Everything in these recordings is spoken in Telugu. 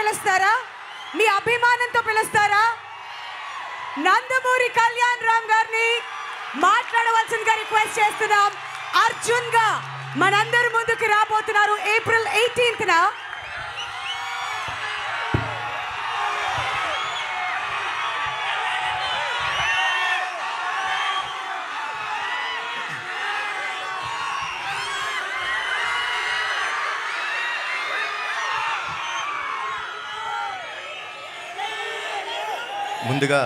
పిలుస్తారా? మీ అభిమానంతో పిలుస్తారా? నందమూరి కళ్యాణ్ రామ్ గారిని మాట్లాడవలసిందిగా రిక్వెస్ట్ చేస్తున్నాం. అర్జున్ గా మనందరి ముందుకు రాబోతున్నారు ఏప్రిల్ 18న. ముందుగా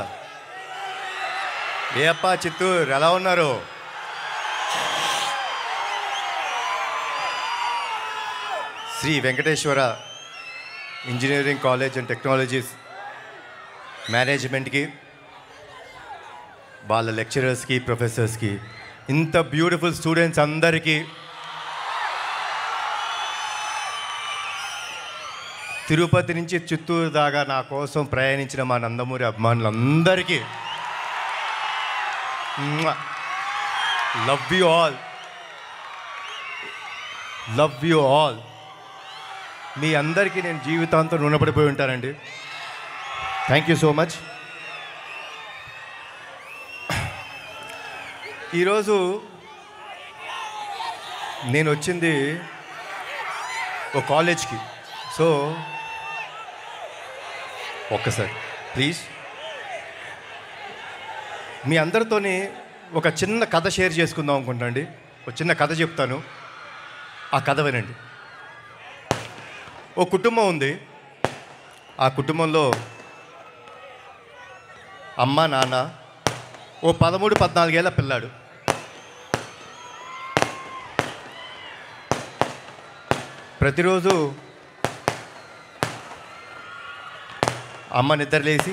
ఏ అప్ప చిత్తూరు ఎలా ఉన్నారు? Sri Venkateswara engineering college and technologies మేనేజ్మెంట్కి, వాళ్ళ లెక్చరర్స్కి, ప్రొఫెసర్స్కి, ఇంత బ్యూటిఫుల్ స్టూడెంట్స్ అందరికీ, తిరుపతి నుంచి చిత్తూరు దాకా నా కోసం ప్రయాణించిన మా నందమూరి అభిమానులందరికీ love you all, love you all. మీ అందరికీ నేను జీవితాంతం రుణపడిపోయి ఉంటానండి. Thank you so much. ఈరోజు నేను వచ్చింది ఒక కాలేజ్కి. సో ఒక్కసారి ప్లీజ్ మీ అందరితోని ఒక చిన్న కథ షేర్ చేసుకుందాం అనుకుంటానండి. ఒక చిన్న కథ చెప్తాను, ఆ కథ వినండి. ఓ కుటుంబం ఉంది. ఆ కుటుంబంలో అమ్మ, నాన్న, ఓ 13-14 ఏళ్ళ పిల్లాడు. ప్రతిరోజు అమ్మ నిద్రలేసి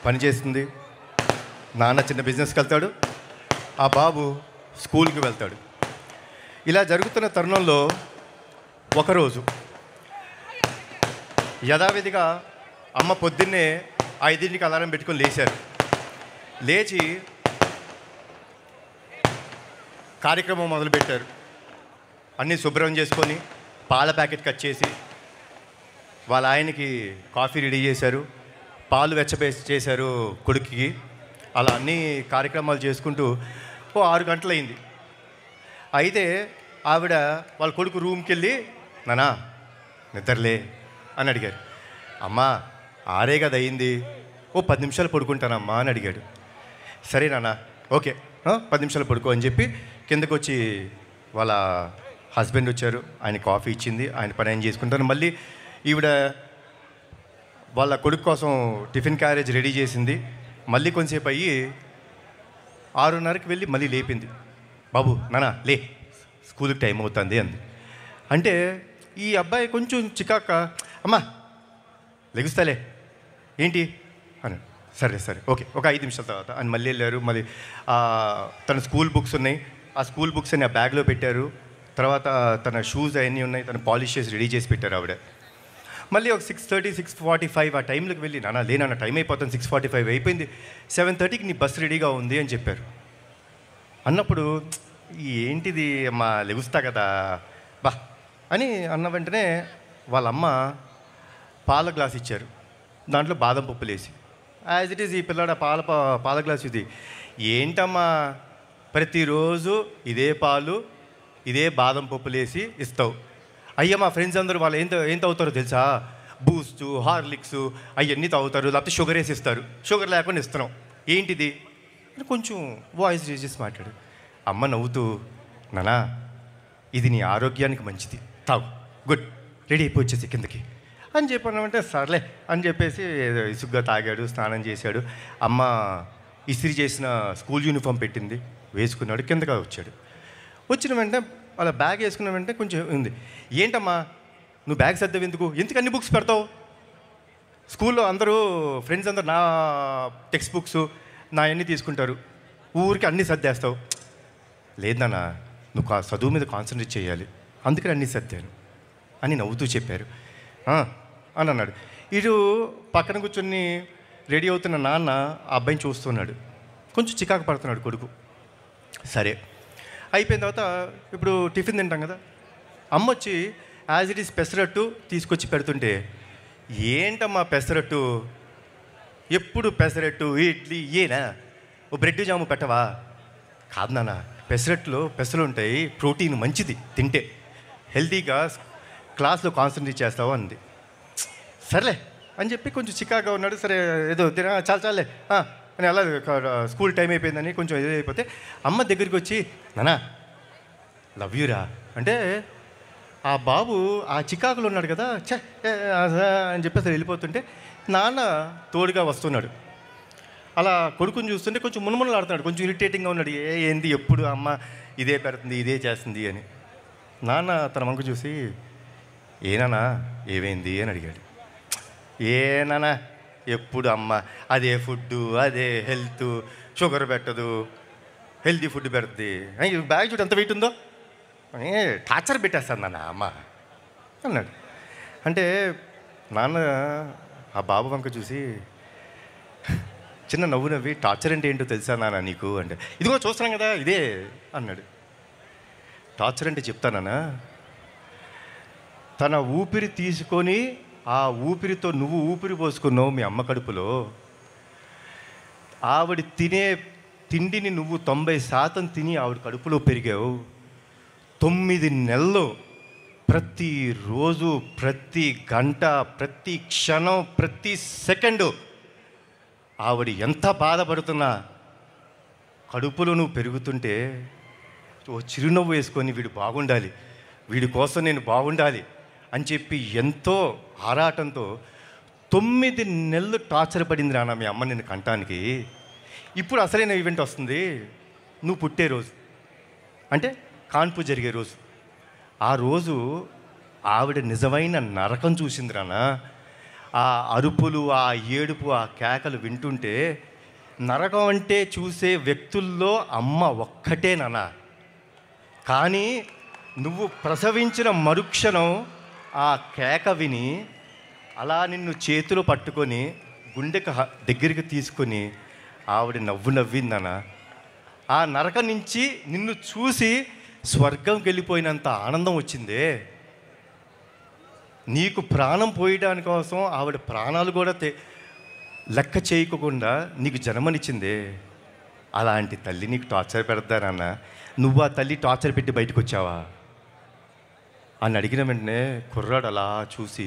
పని చేస్తుంది, నాన్న చిన్న బిజినెస్కి వెళ్తాడు, ఆ బాబు స్కూల్కి వెళ్తాడు. ఇలా జరుగుతున్న తరుణంలో ఒకరోజు యథావిధిగా అమ్మ పొద్దున్నే 5ంటికి అలారం పెట్టుకొని లేచారు. లేచి కార్యక్రమం మొదలుపెట్టారు. అన్నీ శుభ్రం చేసుకొని పాల ప్యాకెట్ కట్ చేసి వాళ్ళ ఆయనకి కాఫీ రెడీ చేశారు, పాలు చేశారు కొడుకుకి. అలా అన్ని కార్యక్రమాలు చేసుకుంటూ ఓ 6 గంటలైంది. అయితే ఆవిడ వాళ్ళ కొడుకు రూమ్కి వెళ్ళి, నానా నిద్రలే అని అడిగారు. అమ్మా 6 కదా అయింది, ఓ 10 నిమిషాలు పడుకుంటానమ్మా అని అడిగాడు. సరే నాన్న, ఓకే 10 నిమిషాలు పడుకో అని చెప్పి కిందకు వచ్చి వాళ్ళ హస్బెండ్ వచ్చారు. ఆయన కాఫీ ఇచ్చింది, ఆయన పని ఆయన చేసుకుంటాను. మళ్ళీ ఈవిడ వాళ్ళ కొడుకు కోసం టిఫిన్ క్యారేజ్ రెడీ చేసింది. మళ్ళీ కొంచెంసేపు అయ్యి 6:30కి వెళ్ళి మళ్ళీ లేపింది. బాబు నానా లే, స్కూల్కి టైం అవుతుంది అంది. అంటే ఈ అబ్బాయి కొంచెం చికాక, అమ్మా లెగుస్తాలే ఏంటి అని. సరే సరే ఓకే, ఒక 5 నిమిషాల తర్వాత అని మళ్ళీ వెళ్ళారు. మళ్ళీ తన స్కూల్ బుక్స్ ఉన్నాయి, ఆ స్కూల్ బుక్స్ అన్ని ఆ బ్యాగ్లో పెట్టారు. తర్వాత తన షూస్ అవన్నీ ఉన్నాయి, తను పాలిష్ చేసి రెడీ చేసి పెట్టారు ఆవిడ. మళ్ళీ ఒక 6:30, 6:45 ఆ టైంలోకి వెళ్ళి, నాన్న లేనన్న టైం అయిపోతుంది, 6:45 అయిపోయింది, 7:30కి నీ బస్సు రెడీగా ఉంది అని చెప్పారు. అన్నప్పుడు ఏంటిది అమ్మా లెగుస్తా కదా బా అని అన్న వెంటనే వాళ్ళ అమ్మ పాల గ్లాస్ ఇచ్చారు, దాంట్లో బాదం పప్పులు వేసి. యాజ్ ఇట్ ఈజ్ ఈ పిల్లాడ పాల గ్లాస్ ఇది. ఏంటమ్మా ప్రతిరోజు ఇదే పాలు ఇదే బాదం పప్పులు వేసి ఇస్తావు? అయ్యా మా ఫ్రెండ్స్ అందరూ వాళ్ళు ఏం తాగుతారో తెలుసా, బూస్ట్, హార్లిక్స్ అవన్నీ తాగుతారు, లేకపోతే షుగర్ వేసి ఇస్తారు, షుగర్ లేకుండా ఇస్తున్నాం, ఏంటిది అని కొంచెం వాయిస్ రేజ్ చేసి మాట్లాడు. అమ్మ నవ్వుతూ, నానా ఇది నీ ఆరోగ్యానికి మంచిది, తాగు, గుడ్, రెడీ అయిపోయి వచ్చేసి కిందకి అని చెప్పానంటే సర్లే అని చెప్పేసి ఇసుగ్గా తాగాడు, స్నానం చేశాడు. అమ్మ ఇస్త్రీ చేసిన స్కూల్ యూనిఫామ్ పెట్టింది, వేసుకున్నాడు, కిందగా వచ్చాడు. వచ్చిన వెంటనే అలా బ్యాగ్ వేసుకున్న వెంటనే కొంచెం ఉంది. ఏంటమ్మా నువ్వు బ్యాగ్ సర్దావు, ఎందుకు అన్ని బుక్స్ పెడతావు? స్కూల్లో అందరూ ఫ్రెండ్స్ అందరూ నా టెక్స్ట్ బుక్స్ నా అన్నీ తీసుకుంటారు, ఊరికి అన్నీ సర్దేస్తావు. లేదన్నా నువ్వు చదువు మీద కాన్సన్ట్రేట్ చేయాలి, అందుకని అన్నీ సర్దాను అని నవ్వుతూ చెప్పారు అని అన్నాడు. ఇటు పక్కన కూర్చొని రెడీ అవుతున్న నాన్న ఆ అబ్బాయిని చూస్తున్నాడు, కొంచెం చికాకు పడుతున్నాడు కొడుకు. సరే అయిపోయిన తర్వాత ఇప్పుడు టిఫిన్ తింటాం కదా, అమ్మ వచ్చి యాజ్ ఇట్ ఈస్ పెసరట్టు తీసుకొచ్చి పెడుతుంటే ఏంటమ్మా పెసరట్టు, ఎప్పుడు పెసరట్టు ఇడ్లీ ఏనా, ఓ బ్రెడ్ జాము పెట్టవా? కాదు నాన్న, పెసరట్టులో పెసలు ఉంటాయి, ప్రోటీన్ మంచిది, తింటే హెల్తీగా క్లాస్లో కాన్సన్ట్రేట్ చేస్తావు అంది. సర్లే అని చెప్పి కొంచెం చికాగా ఉన్నాడు. సరే ఏదో తిన చాలే అని అలా స్కూల్ టైం అయిపోయిందని కొంచెం ఏదో అయిపోతే అమ్మ దగ్గరికి వచ్చి, నానా లవ్ యూరా అంటే, ఆ బాబు ఆ చికాకులో ఉన్నాడు కదా, ఛే అని చెప్పేసి వెళ్ళిపోతుంటే నాన్న తోడుగా వస్తున్నాడు. అలా కొడుకుని చూస్తుంటే కొంచెం మునుమునలు ఆడుతున్నాడు, కొంచెం ఇరిటేటింగ్గా ఉన్నాడు. ఏంది ఎప్పుడు అమ్మ ఇదే పెడుతుంది ఇదే చేస్తుంది అని. నాన్న తన వంక చూసి, ఏనానా ఏమైంది అని అడిగాడు. ఏనానా ఎప్పుడు అమ్మ అదే ఫుడ్డు అదే హెల్త్, షుగర్ పెట్టదు, హెల్తీ ఫుడ్ పెడుతుంది, బ్యాగ్ చూడు ఎంత వెయిట్ ఉందో అని టార్చర్ పెట్టేస్తాను నాన్న అమ్మ అన్నాడు. అంటే నాన్న ఆ బాబు వంక చూసి చిన్న నవ్వు నవ్వి, టార్చర్ అంటే ఏంటో తెలుసా నాన్న నీకు అంటే, ఇదిగో చూస్తున్నాం కదా ఇదే అన్నాడు. టార్చర్ అంటే చెప్తానా, తన ఊపిరి తీసుకొని ఆ ఊపిరితో నువ్వు ఊపిరి పోసుకున్నావు మీ అమ్మ కడుపులో. ఆవిడ తినే తిండిని నువ్వు 90% తిని ఆవిడ కడుపులో పెరిగావు. 9 నెలలు ప్రతిరోజు, ప్రతి గంట, ప్రతి క్షణం, ప్రతి సెకండు ఆవిడ ఎంత బాధపడుతున్నా కడుపులో నువ్వు పెరుగుతుంటే ఓ చిరునవ్వు వేసుకొని వీడు బాగుండాలి, వీడి కోసం నేను బాగుండాలి అని చెప్పి ఎంతో ఆరాటంతో 9 నెలలు టార్చర్ పడింది నాన్న మీ అమ్మ నిన్ను కంటానికి. ఇప్పుడు అసలైన ఈవెంట్ వస్తుంది, నువ్వు పుట్టే రోజు, అంటే కాన్పు జరిగే రోజు. ఆ రోజు ఆవిడ నిజమైన నరకం చూసింది నాన్న. ఆ అరుపులు, ఆ ఏడుపు, ఆ కేకలు వింటుంటే నరకం అంటే చూసే వ్యక్తుల్లో అమ్మ ఒక్కటే నాన్న. కానీ నువ్వు ప్రసవించిన మరుక్షణం ఆ కేక విని అలా నిన్ను చేతులు పట్టుకొని గుండెకి దగ్గరికి తీసుకొని ఆవిడ నవ్వు నవ్విందన్న. ఆ నరకం నుంచి నిన్ను చూసి స్వర్గంకి వెళ్ళిపోయినంత ఆనందం వచ్చిందే. నీకు ప్రాణం పోయడానికి కోసం ఆవిడ ప్రాణాలు కూడా లెక్క చేయకుండా నీకు జన్మనిచ్చిందే. అలాంటి తల్లి నీకు టార్చర్ పెడతానన్న, నువ్వు ఆ తల్లి టార్చర్ పెట్టి బయటకు వచ్చావా అని అడిగిన వెంటనే కుర్రాడు అలా చూసి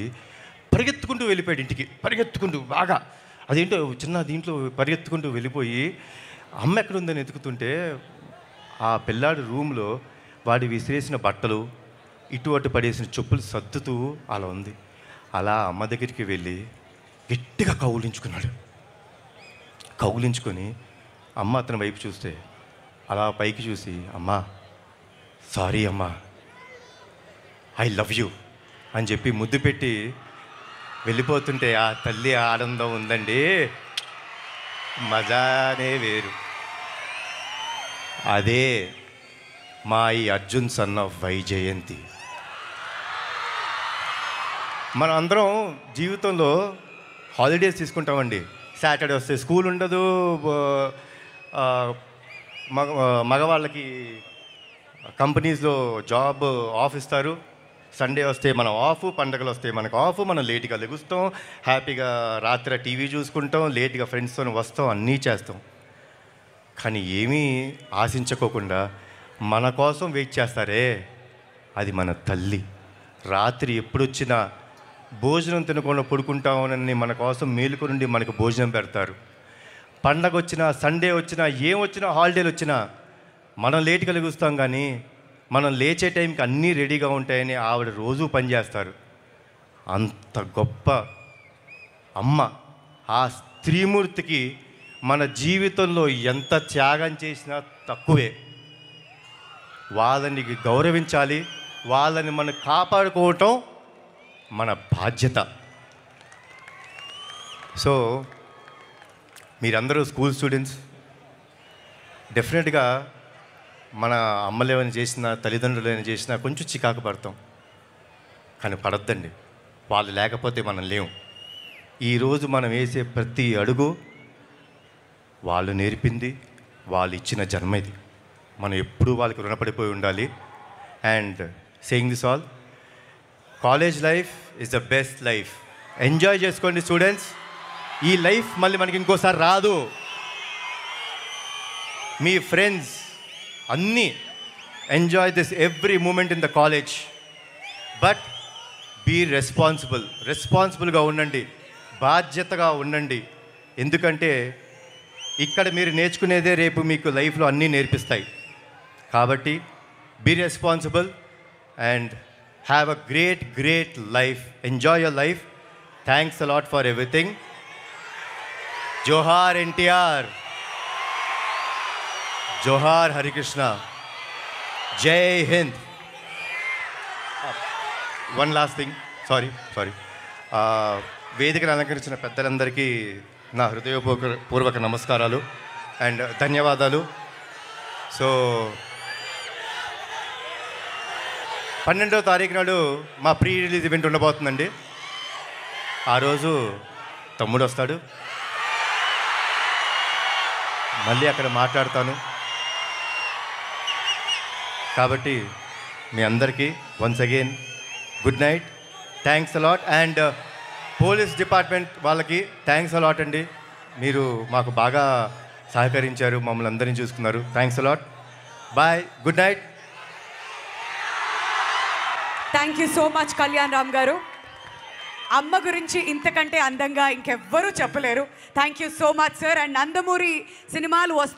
పరిగెత్తుకుంటూ వెళ్ళిపోయాడు ఇంటికి. పరిగెత్తుకుంటూ బాగా అదేంటో చిన్న దీంట్లో పరిగెత్తుకుంటూ వెళ్ళిపోయి అమ్మ ఎక్కడుందని వెతుకుతుంటే ఆ పిల్లాడి రూమ్లో వాడి విసిరేసిన బట్టలు, ఇటు అటు పడేసిన చెప్పులు సర్దుతూ అలా ఉంది. అలా అమ్మ దగ్గరికి వెళ్ళి గట్టిగా కౌగిలించుకున్నాడు. కౌగిలించుకొని అమ్మ అతని వైపు చూస్తే అలా పైకి చూసి, అమ్మా సారీ అమ్మా, ఐ లవ్ యూ అని చెప్పి ముద్దు పెట్టి వెళ్ళిపోతుంటే ఆ తల్లి ఆనందం ఉందండి, మజానే వేరు. అదే మా ఈ అర్జున్ సన్ ఆఫ్ వైజయంతి. మనం అందరం జీవితంలో హాలిడేస్ తీసుకుంటామండి. సాటర్డే వస్తే స్కూల్ ఉండదు, మగవాళ్ళకి కంపెనీస్లో జాబ్ ఆఫ్ ఇస్తారు. సండే వస్తే మనం ఆఫ్, పండగలు వస్తే మనకు ఆఫ్, మనం లేట్గా లెగుస్తాం, హ్యాపీగా రాత్రి టీవీ చూసుకుంటాం, లేట్గా ఫ్రెండ్స్తో వస్తాం, అన్నీ చేస్తాం. కానీ ఏమీ ఆశించుకోకుండా మన కోసం వెయిట్ చేస్తారే, అది మన తల్లి. రాత్రి ఎప్పుడొచ్చినా భోజనం తినకుండా పడుకుంటామని మన కోసం మేలుకొనుండి మనకు భోజనం పెడతారు. పండగ వచ్చినా, సండే వచ్చినా, ఏమొచ్చినా, హాలిడేలు వచ్చినా మనం లేట్గా లెగుస్తాం, కానీ మనం లేచే టైంకి అన్నీ రెడీగా ఉంటాయని ఆవిడ రోజూ పనిచేస్తారు. అంత గొప్ప అమ్మ. ఆ స్త్రీమూర్తికి మన జీవితంలో ఎంత త్యాగం చేసినా తక్కువే. వాళ్ళని గౌరవించాలి, వాళ్ళని మనం కాపాడుకోవటం మన బాధ్యత. సో మీరందరూ స్కూల్ స్టూడెంట్స్, డెఫినెట్గా మన అమ్మలు ఏమైనా చేసినా, తల్లిదండ్రులు ఏమైనా చేసినా కొంచెం చికాకు పడతాం, కానీ పడద్దండి. వాళ్ళు లేకపోతే మనం లేవు. ఈరోజు మనం వేసే ప్రతి అడుగు వాళ్ళు నేర్పింది, వాళ్ళు ఇచ్చిన జన్మ ఇది. మనం ఎప్పుడూ వాళ్ళకి రుణపడిపోయి ఉండాలి. And saying this all, college life is the best life enjoy చేసుకోండి స్టూడెంట్స్. ఈ లైఫ్ మళ్ళీ మనకి ఇంకోసారి రాదు. మీ ఫ్రెండ్స్ అన్నీ enjoy this every moment in the college. But be రెస్పాన్సిబుల్గా ఉండండి, బాధ్యతగా ఉండండి. ఎందుకంటే ఇక్కడ మీరు నేర్చుకునేదే రేపు మీకు లైఫ్లో అన్నీ నేర్పిస్తాయి. కాబట్టి be responsible and have a great life. Enjoy your life. Thanks a lot for everything. జోహార్ ఎన్టీఆర్, జోహార్ హరికృష్ణ, జై Hind. One last thing, sorry వేదికను అలంకరించిన పెద్దలందరికీ నా హృదయపూర్వక నమస్కారాలు అండ్ ధన్యవాదాలు. సో 12వ తారీఖు నాడు మా ప్రీ రిలీజ్ ఈవెంట్ ఉండబోతుందండి. ఆ రోజు తమ్ముడు వస్తాడు, మళ్ళీ అక్కడ మాట్లాడతాను. కాబట్టి మీ అందరికీ once again good night. Thanks a lot. And police department వాళ్ళకి థ్యాంక్స్ అలాట్ అండి. మీరు మాకు బాగా సహకరించారు, మమ్మల్ని అందరినీ చూసుకున్నారు. Thanks a lot. Bye, good night. Thank you so much Kalyan Ram గారు. అమ్మ గురించి ఇంతకంటే అందంగా ఇంకెవ్వరూ చెప్పలేరు. Thank you so much sir. And Nandamuri సినిమాలు వస్తున్నాయి.